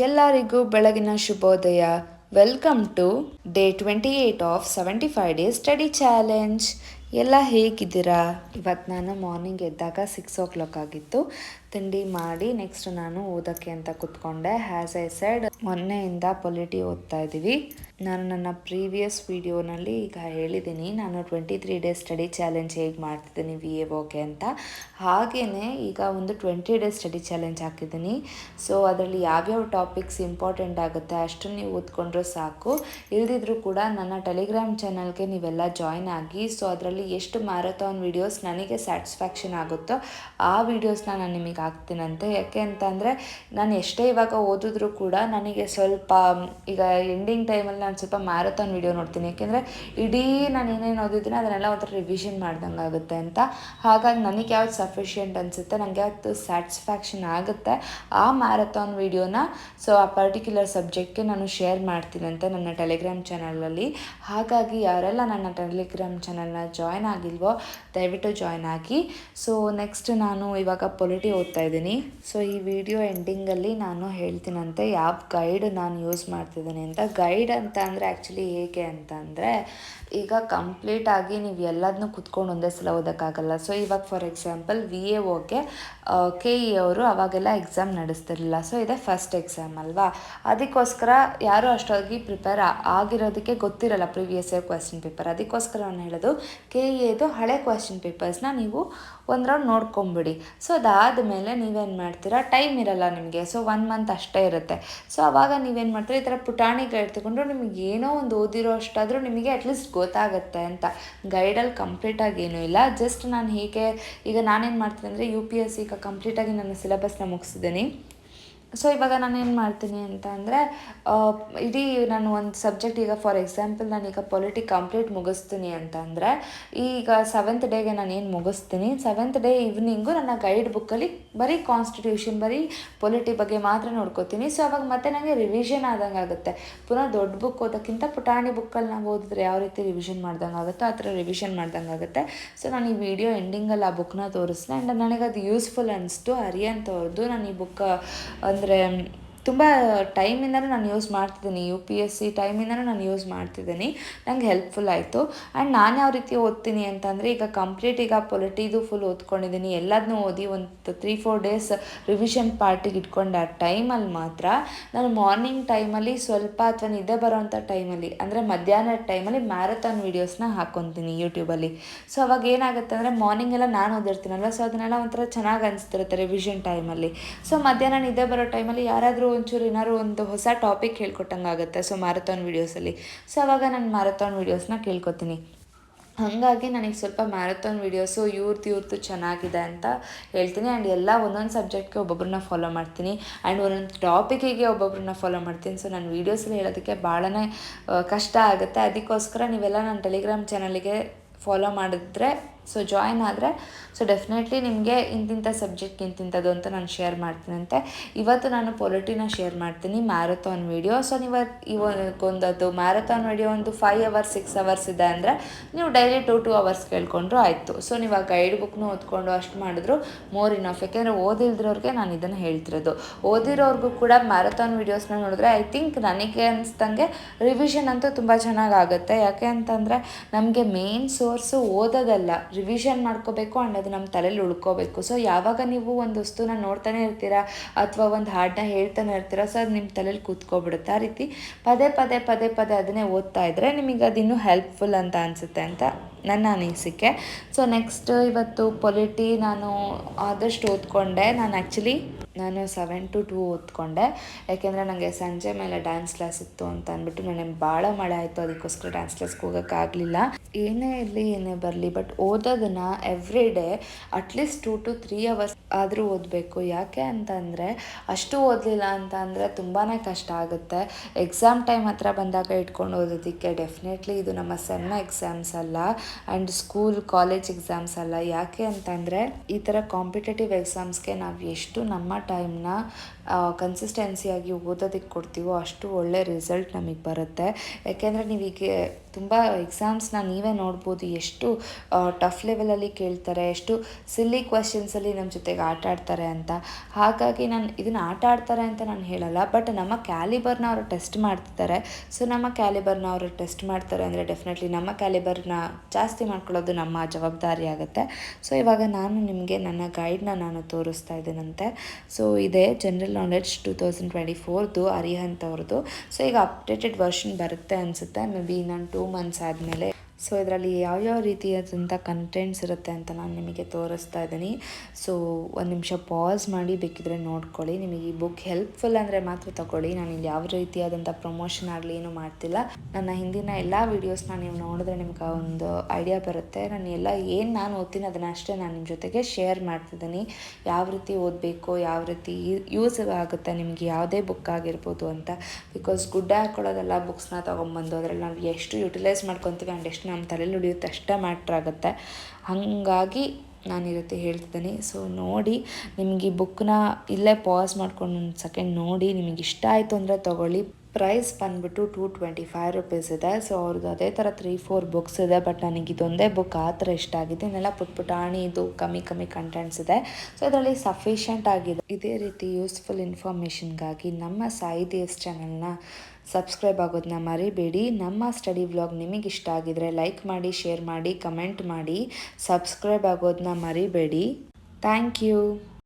ಎಲ್ಲರಿಗೂ ಬೆಳಗಿನ ಶುಭೋದಯ. Welcome to day 28 of 75 days study challenge. ಎಲ್ಲ ಹೇಗಿದ್ದೀರಾ? ಇವತ್ತು ನಾನು ಮಾರ್ನಿಂಗ್ ಎದ್ದಾಗ 6 o'clock ಆಗಿತ್ತು. ತಿಂಡಿ ಮಾಡಿ ನೆಕ್ಸ್ಟ್ ನಾನು ಓದೋಕ್ಕೆ ಅಂತ ಕೂತ್ಕೊಂಡೆ. ಹ್ಯಾಸ್ ಐ ಸೆಡ್, ಮೊನ್ನೆಯಿಂದ ಪೊಲಿಟಿ ಓದ್ತಾ ಇದ್ದೀವಿ. ನಾನು ನನ್ನ ಪ್ರೀವಿಯಸ್ ವಿಡಿಯೋನಲ್ಲಿ ಈಗ ಹೇಳಿದ್ದೀನಿ ನಾನು 23 ಡೇಸ್ ಸ್ಟಡಿ ಚಾಲೆಂಜ್ ಹೇಗೆ ಮಾಡ್ತಿದ್ದೀನಿ VAOಗೆ ಅಂತ. ಹಾಗೆಯೇ ಈಗ ಒಂದು 20 ಡೇಸ್ ಸ್ಟಡಿ ಚಾಲೆಂಜ್ ಹಾಕಿದ್ದೀನಿ. ಸೊ ಅದರಲ್ಲಿ ಯಾವ್ಯಾವ ಟಾಪಿಕ್ಸ್ ಇಂಪಾರ್ಟೆಂಟ್ ಆಗುತ್ತೆ ಅಷ್ಟು ನೀವು ಓದ್ಕೊಂಡ್ರೆ ಸಾಕು. ಇಲ್ದಿದ್ರೂ ಕೂಡ ನನ್ನ ಟೆಲಿಗ್ರಾಮ್ ಚಾನಲ್ಗೆ ನೀವೆಲ್ಲ ಜಾಯ್ನ್ ಆಗಿ. ಸೊ ಅದರಲ್ಲಿ ಎಷ್ಟು ಮ್ಯಾರಥಾನ್ ವೀಡಿಯೋಸ್ ನನಗೆ ಸ್ಯಾಟಿಸ್ಫ್ಯಾಕ್ಷನ್ ಆಗುತ್ತೋ ಆ ವೀಡಿಯೋಸ್ನ ನಾನು ನಿಮಗೆ ಹಾಕ್ತೀನಂತೆ. ಯಾಕೆ ಅಂತಂದರೆ ನಾನು ಎಷ್ಟೇ ಇವಾಗ ಓದಿದ್ರೂ ಕೂಡ ನನಗೆ ಸ್ವಲ್ಪ ಈಗ ಎಂಡಿಂಗ್ ಟೈಮಲ್ಲಿ ನಾನು ಸ್ವಲ್ಪ ಮ್ಯಾರಥಾನ್ ವೀಡಿಯೋ ನೋಡ್ತೀನಿ. ಯಾಕೆಂದರೆ ಇಡೀ ನಾನು ಏನೇನು ಓದಿದ್ದೀನಿ ಅದನ್ನೆಲ್ಲ ಒಂಥರ ರಿವಿಷನ್ ಮಾಡ್ದಂಗೆ ಆಗುತ್ತೆ ಅಂತ. ಹಾಗಾಗಿ ನನಗೆ ಯಾವ್ದು ಸಫಿಷಿಯೆಂಟ್ ಅನಿಸುತ್ತೆ, ನನಗೆ ಯಾವ್ದು ಸ್ಯಾಟಿಸ್ಫ್ಯಾಕ್ಷನ್ ಆಗುತ್ತೆ ಆ ಮ್ಯಾರಥಾನ್ ವೀಡಿಯೋನ ಸೊ ಆ ಪರ್ಟಿಕ್ಯುಲರ್ ಸಬ್ಜೆಕ್ಟ್ಗೆ ನಾನು ಶೇರ್ ಮಾಡ್ತೀನಂತೆ ನನ್ನ ಟೆಲಿಗ್ರಾಮ್ ಚಾನಲಲ್ಲಿ. ಹಾಗಾಗಿ ಯಾರೆಲ್ಲ ನನ್ನ ಟೆಲಿಗ್ರಾಮ್ ಚಾನಲ್ನ ಜಾಯ್ನ್ ಆಗಿಲ್ವೋ ದಯವಿಟ್ಟು ಜಾಯ್ನ್ ಆಗಿ. ಸೊ ನೆಕ್ಸ್ಟ್ ನಾನು ಇವಾಗ ಪೊಲಿಟಿ ಓದ್ತಾ ಇದ್ದೀನಿ. ಸೊ ಈ ವಿಡಿಯೋ ಎಂಡಿಂಗಲ್ಲಿ ನಾನು ಹೇಳ್ತೀನಂತೆ ಯಾವ ಗೈಡ್ ನಾನು ಯೂಸ್ ಮಾಡ್ತಿದ್ದೀನಿ ಅಂತ. ಗೈಡ್ ಅಂತ ಅಂದರೆ ಆ್ಯಕ್ಚುಲಿ ಹೇಗೆ ಅಂತ ಅಂದರೆ, ಈಗ ಕಂಪ್ಲೀಟಾಗಿ ನೀವು ಎಲ್ಲದನ್ನೂ ಕುತ್ಕೊಂಡು ಒಂದೇ ಸಲ ಓದೋಕ್ಕಾಗಲ್ಲ. ಸೊ ಇವಾಗ ಫಾರ್ ಎಕ್ಸಾಂಪಲ್ VAOಗೆ KE ಅವರು ಅವಾಗೆಲ್ಲ ಎಕ್ಸಾಮ್ ನಡೆಸ್ತಿರಲಿಲ್ಲ. ಸೊ ಇದೆ ಫಸ್ಟ್ ಎಕ್ಸಾಮ್ ಅಲ್ವಾ, ಅದಕ್ಕೋಸ್ಕರ ಯಾರೂ ಅಷ್ಟಾಗಿ ಪ್ರಿಪೇರ್ ಆಗಿರೋದಕ್ಕೆ ಗೊತ್ತಿರಲ್ಲ ಪ್ರಿವಿಯಸ್ ಇಯರ್ ಕ್ವೆಶ್ಚನ್ ಪೇಪರ್. ಅದಕ್ಕೋಸ್ಕರ ನಾನು ಹೇಳೋದು KEದು ಹಳೆ ಕ್ವೆಶ್ಚನ್ ಪೇಪರ್ಸ್ನ ನೀವು ಒಂದು ರೌಂಡ್ ನೋಡ್ಕೊಂಬಿಡಿ. ಸೊ ಅದಾದಮೇಲೆ ನೀವೇನು ಮಾಡ್ತೀರಾ, ಟೈಮ್ ಇರಲ್ಲ ನಿಮಗೆ. ಸೊ 1 month ಅಷ್ಟೇ ಇರುತ್ತೆ. ಸೊ ಆವಾಗ ನೀವೇನು ಮಾಡ್ತೀರಾ, ಈ ಥರ ಪುಟಾಣಿ ಗೈಡ್ ತಗೊಂಡು ನಿಮಗೆ ಏನೋ ಒಂದು ಓದಿರೋ ಅಷ್ಟಾದರೂ ನಿಮಗೆ ಅಟ್ಲೀಸ್ಟ್ ಗೊತ್ತಾಗುತ್ತೆ ಅಂತ. ಗೈಡಲ್ಲಿ ಕಂಪ್ಲೀಟಾಗಿ ಏನೂ ಇಲ್ಲ. ಜಸ್ಟ್ ನಾನು ಹೀಗೆ ಈಗ ನಾನೇನು ಮಾಡ್ತೀನಿ ಅಂದರೆ UPSC ಈಗ ಕಂಪ್ಲೀಟಾಗಿ ನನ್ನ ಸಿಲೆಬಸ್ನ ಮುಗಿಸಿದ್ದೀನಿ. ಸೊ ಇವಾಗ ನಾನೇನು ಮಾಡ್ತೀನಿ ಅಂತ ಅಂದರೆ ಇಡೀ ನಾನು ಒಂದು ಸಬ್ಜೆಕ್ಟ್ ಈಗ ಫಾರ್ ಎಕ್ಸಾಂಪಲ್ ನಾನೀಗ ಪೊಲಿಟಿ ಕಂಪ್ಲೀಟ್ ಮುಗಿಸ್ತೀನಿ ಅಂತ ಅಂದರೆ ಈಗ 7th ಡೇಗೆ ನಾನು ಏನು ಮುಗಿಸ್ತೀನಿ, 7th ಡೇ ಈವ್ನಿಂಗು ನನ್ನ ಗೈಡ್ ಬುಕ್ಕಲ್ಲಿ ಬರೀ ಕಾನ್ಸ್ಟಿಟ್ಯೂಷನ್ ಬರೀ ಪೊಲಿಟಿ ಬಗ್ಗೆ ಮಾತ್ರ ನೋಡ್ಕೋತೀನಿ. ಸೊ ಅವಾಗ ಮತ್ತೆ ನನಗೆ ರಿವಿಷನ್ ಆದಂಗೆ ಆಗುತ್ತೆ. ಪುನಃ ದೊಡ್ಡ ಬುಕ್ ಓದೋಕ್ಕಿಂತ ಪುಟಾಣಿ ಬುಕ್ಕಲ್ಲಿ ನಾವು ಓದಿದ್ರೆ ಯಾವ ರೀತಿ ರಿವಿಷನ್ ಮಾಡ್ದಂಗೆ ಆಗುತ್ತೋ ಆ ಥರ ರಿವಿಷನ್ ಮಾಡ್ದಂಗೆ ಆಗುತ್ತೆ. ಸೊ ನಾನು ಈ ವಿಡಿಯೋ ಎಂಡಿಂಗಲ್ಲಿ ಆ ಬುಕ್ನ ತೋರಿಸ್ದೆ ಆ್ಯಂಡ್ ನನಗೆ ಅದು ಯೂಸ್ಫುಲ್ ಅನಿಸ್ತು. ಹರಿಯನ್ ತೋರ್ದು ನಾನು ಈ ಬುಕ್ ಅಂದರೆ ತುಂಬ ಟೈಮಿಂದನೂ ನಾನು ಯೂಸ್ ಮಾಡ್ತಿದ್ದೀನಿ, UPSC ಟೈಮಿಂದನೂ ನಾನು ಯೂಸ್ ಮಾಡ್ತಿದ್ದೀನಿ. ನಂಗೆ ಹೆಲ್ಪ್ಫುಲ್ ಆಯಿತು. ಆ್ಯಂಡ್ ನಾನು ಯಾವ ರೀತಿ ಓದ್ತೀನಿ ಅಂತಂದರೆ ಈಗ ಕಂಪ್ಲೀಟ್ ಈಗ ಪೊಲಿಟಿದು ಫುಲ್ ಓದ್ಕೊಂಡಿದ್ದೀನಿ. ಎಲ್ಲದನ್ನೂ ಓದಿ ಒಂದು 3-4 ಡೇಸ್ ರಿವಿಷನ್ ಪಾರ್ಟಿಗೆ ಇಟ್ಕೊಂಡೆ. ಆ ಟೈಮಲ್ಲಿ ಮಾತ್ರ ನಾನು ಮಾರ್ನಿಂಗ್ ಟೈಮಲ್ಲಿ ಸ್ವಲ್ಪ ಅಥವಾ ನಿದ್ದೆ ಬರೋವಂಥ ಟೈಮಲ್ಲಿ ಅಂದರೆ ಮಧ್ಯಾಹ್ನದ ಟೈಮಲ್ಲಿ ಮ್ಯಾರಥಾನ್ ವೀಡಿಯೋಸ್ನ ಹಾಕ್ಕೊತೀನಿ ಯೂಟ್ಯೂಬಲ್ಲಿ. ಸೊ ಅವಾಗ ಏನಾಗುತ್ತೆ ಅಂದರೆ ಮಾರ್ನಿಂಗೆಲ್ಲ ನಾನು ಓದಿರ್ತೀನಲ್ವ, ಸೊ ಅದನ್ನೆಲ್ಲ ಒಂಥರ ಚೆನ್ನಾಗಿ ಅನಿಸ್ತಿರುತ್ತೆ ರಿವಿಷನ್ ಟೈಮಲ್ಲಿ. ಸೊ ಮಧ್ಯಾಹ್ನ ನಿದ್ದೆ ಬರೋ ಟೈಮಲ್ಲಿ ಯಾರಾದರೂ ಒಂಚೂರು ಏನಾದ್ರು ಒಂದು ಹೊಸ ಟಾಪಿಕ್ ಹೇಳ್ಕೊಟ್ಟಂಗೆ ಆಗುತ್ತೆ ಸೊ ಮ್ಯಾರಥಾನ್ ವೀಡಿಯೋಸಲ್ಲಿ. ಸೊ ಆವಾಗ ನಾನು ಮ್ಯಾರಥಾನ್ ವೀಡಿಯೋಸ್ನ ಕೇಳ್ಕೊತೀನಿ. ಹಾಗಾಗಿ ನನಗೆ ಸ್ವಲ್ಪ ಮ್ಯಾರಥಾನ್ ವೀಡಿಯೋಸು ಇವ್ರದ್ದು ಚೆನ್ನಾಗಿದೆ ಅಂತ ಹೇಳ್ತೀನಿ. ಆ್ಯಂಡ್ ಎಲ್ಲ ಒಂದೊಂದು ಸಬ್ಜೆಕ್ಟ್ಗೆ ಒಬ್ಬೊಬ್ಬರನ್ನ ಫಾಲೋ ಮಾಡ್ತೀನಿ ಆ್ಯಂಡ್ ಒಂದೊಂದು ಟಾಪಿಕಿಗೆ ಒಬ್ಬೊಬ್ಬರನ್ನ ಫಾಲೋ ಮಾಡ್ತೀನಿ. ಸೊ ನಾನು ವೀಡಿಯೋಸಲ್ಲಿ ಹೇಳೋದಕ್ಕೆ ಭಾಳನೇ ಕಷ್ಟ ಆಗುತ್ತೆ. ಅದಕ್ಕೋಸ್ಕರ ನೀವೆಲ್ಲ ನನ್ನ ಟೆಲಿಗ್ರಾಮ್ ಚಾನಲಿಗೆ ಫಾಲೋ ಮಾಡಿದ್ರೆ ಸೊ ಜಾಯ್ನ್ ಆದರೆ ಸೊ ಡೆಫಿನೆಟ್ಲಿ ನಿಮಗೆ ಇಂತಿಂಥ ಸಬ್ಜೆಕ್ಟ್ ಇಂತಿಂಥದ್ದು ಅಂತ ನಾನು ಶೇರ್ ಮಾಡ್ತೀನಂತೆ. ಇವತ್ತು ನಾನು ಪೊಲಿಟಿನ ಶೇರ್ ಮಾಡ್ತೀನಿ ಮ್ಯಾರಥಾನ್ ವೀಡಿಯೋ. ಸೊ ನೀವು ಇವತ್ತೊಂದದ್ದು ಮ್ಯಾರಥಾನ್ ವೀಡಿಯೋ ಒಂದು 5 hours 6 hours ಇದೆ ಅಂದರೆ ನೀವು ಡೈಲಿ 2 hours ಕೇಳ್ಕೊಂಡ್ರು ಆಯಿತು. ಸೊ ನೀವು ಆ ಗೈಡ್ ಬುಕ್ನು ಓದ್ಕೊಂಡು ಅಷ್ಟು ಮಾಡಿದ್ರು ಮೋರ್ ಇನಫ್. ಯಾಕೆಂದರೆ ಓದಿಲ್ದಿರೋರಿಗೆ ನಾನು ಇದನ್ನು ಹೇಳ್ತಿರೋದು. ಓದಿರೋರ್ಗೂ ಕೂಡ ಮ್ಯಾರಥಾನ್ ವೀಡಿಯೋಸ್ನ ನೋಡಿದ್ರೆ ಐ ಥಿಂಕ್ ನನಗೆ ಅನಿಸ್ದಂಗೆ ರಿವಿಷನ್ ಅಂತೂ ತುಂಬ ಚೆನ್ನಾಗಾಗುತ್ತೆ. ಯಾಕೆ ಅಂತಂದರೆ ನಮಗೆ ಮೇನ್ ಸೋರ್ಸು ಓದೋದಲ್ಲ, ರಿವಿಷನ್ ಮಾಡ್ಕೋಬೇಕು ಆ್ಯಂಡ್ ಅದು ನಮ್ಮ ತಲೆಯಲ್ಲಿ ಉಳ್ಕೋಬೇಕು. ಸೊ ಯಾವಾಗ ನೀವು ಒಂದು ವಸ್ತುನ ನೋಡ್ತಾನೆ ಇರ್ತೀರಾ ಅಥವಾ ಒಂದು ಹಾಡನ್ನ ಹೇಳ್ತಾನೆ ಇರ್ತೀರಾ ಸೊ ಅದು ನಿಮ್ಮ ತಲೆಯಲ್ಲಿ ಕೂತ್ಕೊಬಿಡುತ್ತೆ. ಆ ರೀತಿ ಪದೇ ಪದೇ ಅದನ್ನೇ ಓದ್ತಾ ಇದ್ದರೆ ನಿಮಗೆ ಅದು ಇನ್ನೂ ಹೆಲ್ಪ್ಫುಲ್ ಅಂತ ಅನಿಸುತ್ತೆ ಅಂತ ನನ್ನ ಅನಿಸಿಕೆ. ಸೊ ನೆಕ್ಸ್ಟ್ ಇವತ್ತು ಪೊಲಿಟಿ ನಾನು ಆದಷ್ಟು ಓದ್ಕೊಂಡೆ. ನಾನು 7 to 2 ಓದ್ಕೊಂಡೆ. ಯಾಕೆಂದರೆ ನನಗೆ ಸಂಜೆ ಮೇಲೆ ಡ್ಯಾನ್ಸ್ ಕ್ಲಾಸ್ ಇತ್ತು ಅಂತ ಅಂದ್ಬಿಟ್ಟು ನನಗೆ ಭಾಳ ಮಳೆ ಆಯಿತು. ಅದಕ್ಕೋಸ್ಕರ ಡ್ಯಾನ್ಸ್ ಕ್ಲಾಸ್ಗೆ ಹೋಗೋಕ್ಕಾಗಲಿಲ್ಲ. ಏನೇ ಇರಲಿ ಏನೇ ಬರಲಿ ಬಟ್ ಓದೋದನ್ನು every day at least 2 to 3 hours ಆದರೂ ಓದಬೇಕು. ಯಾಕೆ ಅಂತಂದರೆ ಅಷ್ಟು ಓದಲಿಲ್ಲ ಅಂತ ಅಂದರೆ ತುಂಬಾ ಕಷ್ಟ ಆಗುತ್ತೆ. ಎಕ್ಸಾಮ್ ಟೈಮ್ ಹತ್ರ ಬಂದಾಗ ಇಟ್ಕೊಂಡು ಓದೋದಕ್ಕೆ ಡೆಫಿನೆಟ್ಲಿ ಇದು ನಮ್ಮ ಸೆಮ್ ಎಕ್ಸಾಮ್ಸ್ ಅಲ್ಲ ಆ್ಯಂಡ್ ಸ್ಕೂಲ್ ಕಾಲೇಜ್ ಎಕ್ಸಾಮ್ಸ್ ಅಲ್ಲ. ಯಾಕೆ ಅಂತಂದರೆ ಈ ಥರ ಕಾಂಪಿಟೇಟಿವ್ ಎಕ್ಸಾಮ್ಸ್ಗೆ ನಾವು ಎಷ್ಟು ನಮ್ಮ ಟೈಮ್ನ ಕನ್ಸಿಸ್ಟೆನ್ಸಿಯಾಗಿ ಓದೋದಕ್ಕೆ ಕೊಡ್ತೀವೋ ಅಷ್ಟು ಒಳ್ಳೆ ರಿಸಲ್ಟ್ ನಮಗೆ ಬರುತ್ತೆ. ಯಾಕೆಂದರೆ ನೀವೀಗ ತುಂಬ ಎಕ್ಸಾಮ್ಸ್ನ ನೀವೇ ನೋಡ್ಬೋದು, ಎಷ್ಟು ಟಫ್ ಲೆವೆಲಲ್ಲಿ ಕೇಳ್ತಾರೆ, ಎಷ್ಟು ಸಿಲ್ಲಿ ಕ್ವೆಶನ್ಸಲ್ಲಿ ನಮ್ಮ ಜೊತೆಗೆ ಆಟ ಆಡ್ತಾರೆ ಅಂತ. ಹಾಗಾಗಿ ನಾನು ಇದನ್ನು ಆಟ ಆಡ್ತಾರೆ ಅಂತ ನಾನು ಹೇಳಲ್ಲ, ಬಟ್ ನಮ್ಮ ಕ್ಯಾಲಿಬರ್ನ ಅವರು ಟೆಸ್ಟ್ ಮಾಡ್ತಿದ್ದಾರೆ. ಸೊ ನಮ್ಮ ಕ್ಯಾಲಿಬರ್ನ ಅವರು ಟೆಸ್ಟ್ ಮಾಡ್ತಾರೆ ಅಂದರೆ ಡೆಫಿನೆಟ್ಲಿ ನಮ್ಮ ಕ್ಯಾಲಿಬರ್ನ ಜಾಸ್ತಿ ಮಾಡ್ಕೊಳ್ಳೋದು ನಮ್ಮ ಜವಾಬ್ದಾರಿ ಆಗುತ್ತೆ. ಸೊ ಇವಾಗ ನಾನು ನಿಮಗೆ ನನ್ನ ಗೈಡ್ನ ನಾನು ತೋರಿಸ್ತಾ ಇದ್ದೀನಂತೆ. ಸೊ ಇದೆ ಜನರಲ್ ನಾಲೆಡ್ಜ್ 2024ದು ಅರಿಹಂತ್ ಅವ್ರದ್ದು. ಸೊ ಈಗ ಅಪ್ಡೇಟೆಡ್ ವರ್ಷನ್ ಬರುತ್ತೆ ಅನಿಸುತ್ತೆ, ಮೇ ಬಿ ನಾನು 2 ಮಂತ್ಸ್ ಆದಮೇಲೆ. ಸೊ ಇದರಲ್ಲಿ ಯಾವ್ಯಾವ ರೀತಿಯಾದಂಥ ಕಂಟೆಂಟ್ಸ್ ಇರುತ್ತೆ ಅಂತ ನಾನು ನಿಮಗೆ ತೋರಿಸ್ತಾ ಇದ್ದೀನಿ. ಸೊ ಒಂದು ನಿಮಿಷ ಪಾಸ್ ಮಾಡಿ ಬೇಕಿದ್ರೆ ನೋಡ್ಕೊಳ್ಳಿ. ನಿಮಗೆ ಈ ಬುಕ್ ಹೆಲ್ಪ್ಫುಲ್ ಅಂದರೆ ಮಾತ್ರ ತಗೊಳ್ಳಿ. ನಾನು ಇಲ್ಲಿ ಯಾವ ರೀತಿಯಾದಂಥ ಪ್ರಮೋಷನ್ ಆಗಲಿ ಏನೂ ಮಾಡ್ತಿಲ್ಲ. ನನ್ನ ಹಿಂದಿನ ಎಲ್ಲ ವೀಡಿಯೋಸ್ನ ನೀವು ನೋಡಿದ್ರೆ ನಿಮ್ಗೆ ಒಂದು ಐಡಿಯಾ ಬರುತ್ತೆ. ನಾನು ಓದ್ತೀನಿ ಅದನ್ನ ಅಷ್ಟೇ ನಾನು ನಿಮ್ಮ ಜೊತೆಗೆ ಶೇರ್ ಮಾಡ್ತಿದ್ದೀನಿ. ಯಾವ ರೀತಿ ಓದಬೇಕು, ಯಾವ ರೀತಿ ಯೂಸ್ ಆಗುತ್ತೆ ನಿಮಗೆ ಯಾವುದೇ ಬುಕ್ ಆಗಿರ್ಬೋದು ಅಂತ. ಬಿಕಾಸ್ ಗುಡ್ಡ ಹಾಕೊಳ್ಳೋದೆಲ್ಲ ಬುಕ್ಸ್ನ ತೊಗೊಂಬಂದು ಅದರಲ್ಲಿ ನಾವು ಎಷ್ಟು ಯುಟಿಲೈಸ್ ಮಾಡ್ಕೊತೀವಿ ಆ್ಯಂಡ್ ಎಷ್ಟು ನಮ್ಮ ತಲೆಯಲ್ಲಿ ಉಳಿಯುತ್ತೆ ಅಷ್ಟೇ ಮ್ಯಾಟ್ರ್ ಆಗುತ್ತೆ. ಹಾಗಾಗಿ ನಾನು ಈ ರೀತಿ ಹೇಳ್ತಿದ್ದೀನಿ. ಸೊ ನೋಡಿ, ನಿಮಗೆ ಈ ಬುಕ್ನ ಇಲ್ಲೇ ಪಾಸ್ ಮಾಡ್ಕೊಂಡು ಒಂದು ಸೆಕೆಂಡ್ ನೋಡಿ, ನಿಮಗೆ ಇಷ್ಟ ಆಯಿತು ಅಂದರೆ ತೊಗೊಳ್ಳಿ. ಪ್ರೈಸ್ ಬಂದುಬಿಟ್ಟು 225 ರುಪೀಸ್ ಇದೆ. ಸೊ ಅವ್ರದ್ದು ಅದೇ ಥರ 3-4 ಬುಕ್ಸ್ ಇದೆ, ಬಟ್ ನನಗೆ ಇದೊಂದೇ ಬುಕ್ ಆ ಥರ ಇಷ್ಟ ಆಗಿದೆ. ಇನ್ನೆಲ್ಲ ಪುಟ್ಪುಟಾಣಿ ಇದು ಕಮ್ಮಿ ಕಂಟೆಂಟ್ಸ್ ಇದೆ. ಸೊ ಇದರಲ್ಲಿ ಸಫಿಷಿಯೆಂಟ್ ಆಗಿದೆ. ಇದೇ ರೀತಿ ಯೂಸ್ಫುಲ್ ಇನ್ಫಾರ್ಮೇಷನ್ಗಾಗಿ ನಮ್ಮ ಸಾಯಿ ದೇವ್ಸ್ ಚಾನಲ್ನ ಸಬ್ಸ್ಕ್ರೈಬ್ ಆಗೋದನ್ನ ಮರಿಬೇಡಿ. ನಮ್ಮ ಸ್ಟಡಿ ವ್ಲಾಗ್ ನಿಮಗೆ ಇಷ್ಟ ಆಗಿದರೆ ಲೈಕ್ ಮಾಡಿ, ಶೇರ್ ಮಾಡಿ, ಕಮೆಂಟ್ ಮಾಡಿ, ಸಬ್ಸ್ಕ್ರೈಬ್ ಆಗೋದನ್ನ ಮರಿಬೇಡಿ. Thank you.